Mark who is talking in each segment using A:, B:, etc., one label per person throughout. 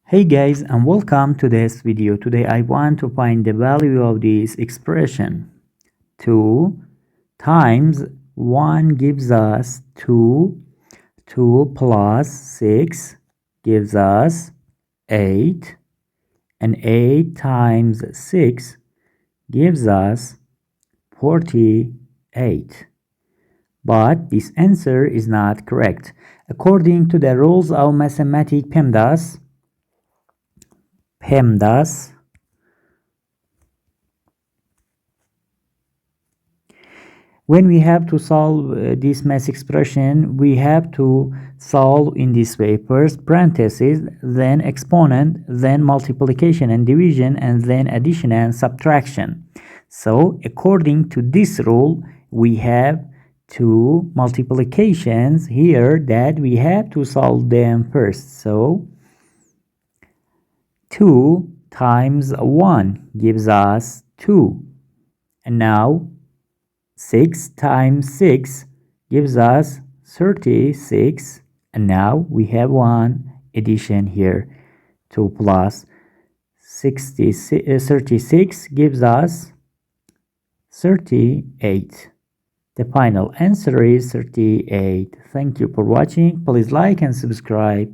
A: Hey guys, and welcome to this video. Today I want to find the value of this expression. 2 times 1 gives us 2. 2 plus 6 gives us 8. And 8 times 6 gives us 48. But this answer is not correct. According to the rules of mathematics PEMDAS, when we have to solve this math expression, we have to solve in this way. First parentheses, then exponent, then multiplication and division, and then addition and subtraction. So according to this rule, we have two multiplications here that we have to solve them first. So 2 times 1 gives us 2. And now 6 times 6 gives us 36. And now we have one addition here. 2 plus 36 gives us 38. The final answer is 38. Thank you for watching. Please like and subscribe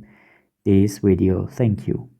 A: this video. Thank you.